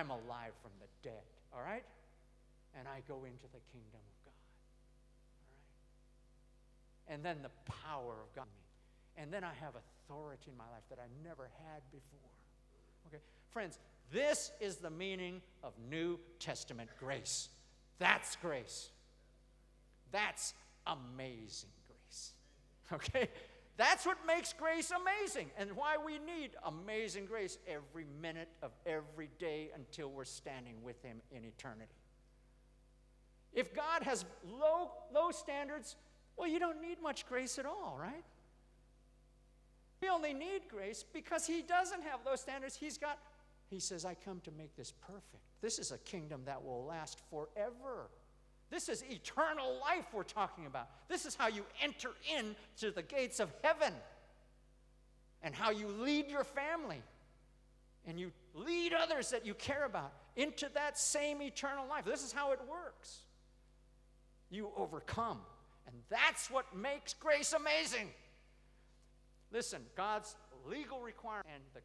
I'm alive from the dead, all right? And I go into the kingdom of God, all right? And then the power of God in me. And then I have authority in my life that I never had before, okay? Friends, this is the meaning of New Testament grace. That's grace. That's amazing grace, okay? That's what makes grace amazing and why we need amazing grace every minute of every day until we're standing with him in eternity. If God has low standards, well, you don't need much grace at all, right? We only need grace because he doesn't have those standards. He says, I come to make this perfect. This is a kingdom that will last forever. This is eternal life we're talking about. This is how you enter into the gates of heaven and how you lead your family and you lead others that you care about into that same eternal life. This is how it works. You overcome, and that's what makes grace amazing. Listen, God's legal requirement and the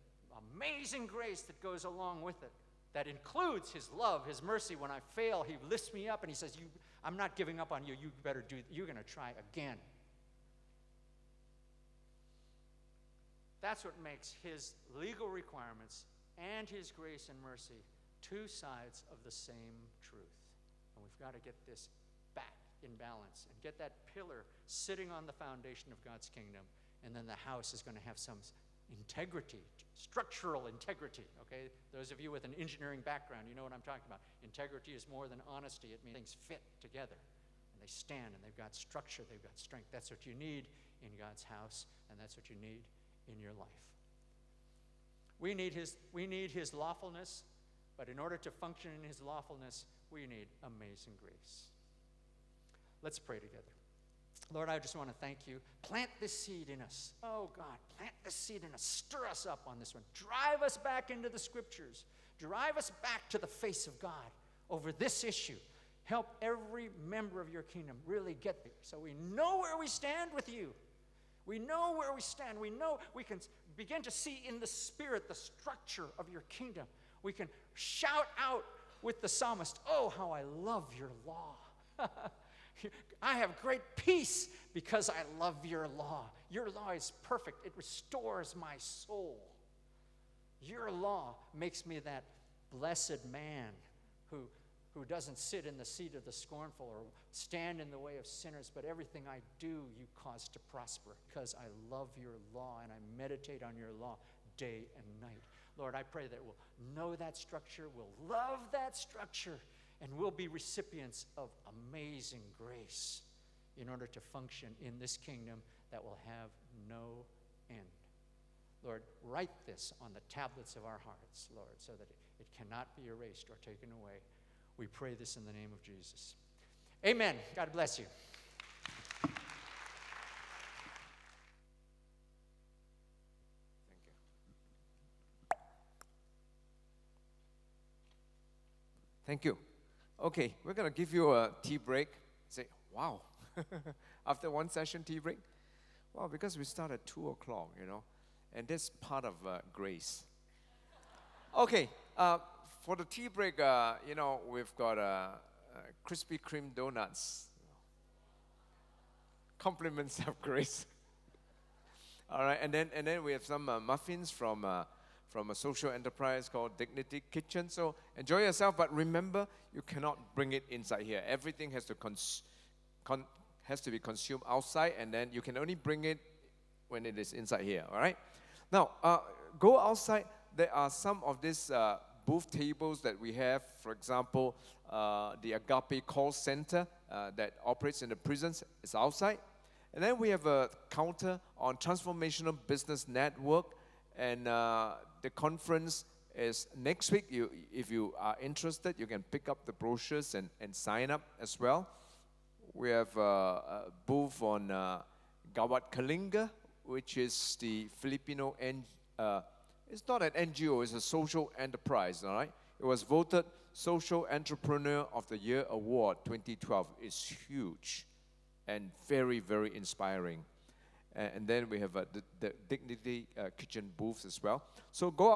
amazing grace that goes along with it, that includes his love, his mercy. When I fail, he lifts me up and he says, I'm not giving up on you. You better you're going to try again. That's what makes his legal requirements and his grace and mercy two sides of the same truth. And we've got to get this back in balance and get that pillar sitting on the foundation of God's kingdom. And then the house is going to have some integrity, structural integrity, okay? Those of you with an engineering background, you know what I'm talking about. Integrity is more than honesty. It means things fit together, and they stand, and they've got structure, they've got strength. That's what you need in God's house, and that's what you need in your life. We need his lawfulness, but in order to function in his lawfulness, we need amazing grace. Let's pray together. Lord, I just want to thank you. Plant this seed in us. Oh, God, plant this seed in us. Stir us up on this one. Drive us back into the scriptures. Drive us back to the face of God over this issue. Help every member of your kingdom really get there so we know where we stand with you. We know where we stand. We know we can begin to see in the spirit the structure of your kingdom. We can shout out with the psalmist, oh, how I love your law. I have great peace because I love your law. Your law is perfect. It restores my soul. Your law makes me that blessed man who doesn't sit in the seat of the scornful or stand in the way of sinners, but everything I do you cause to prosper because I love your law and I meditate on your law day and night. Lord, I pray that we'll know that structure, we'll love that structure, and we'll be recipients of amazing grace in order to function in this kingdom that will have no end. Lord, write this on the tablets of our hearts, Lord, so that it cannot be erased or taken away. We pray this in the name of Jesus. Amen. God bless you. Thank you. Okay, we're going to give you a tea break. Say, wow. After one session, tea break? Well, because we start at 2 o'clock, and that's part of grace. Okay, for the tea break, we've got Krispy Kreme donuts. Compliments of grace. All right, and then we have some muffins from a social enterprise called Dignity Kitchen. So enjoy yourself, but remember, you cannot bring it inside here. Everything has to be consumed outside, and then you can only bring it when it is inside here, all right? Now, go outside. There are some of these booth tables that we have. For example, the Agape call center that operates in the prisons is outside. And then we have a counter on Transformational Business Network, and the conference is next week. If you are interested, you can pick up the brochures and sign up as well. We have a booth on Gawat Kalinga, which is the Filipino, it's not an NGO, it's a social enterprise, all right? It was voted Social Entrepreneur of the Year Award 2012. It's huge and very, very inspiring. And then we have the Dignity Kitchen booths as well. So go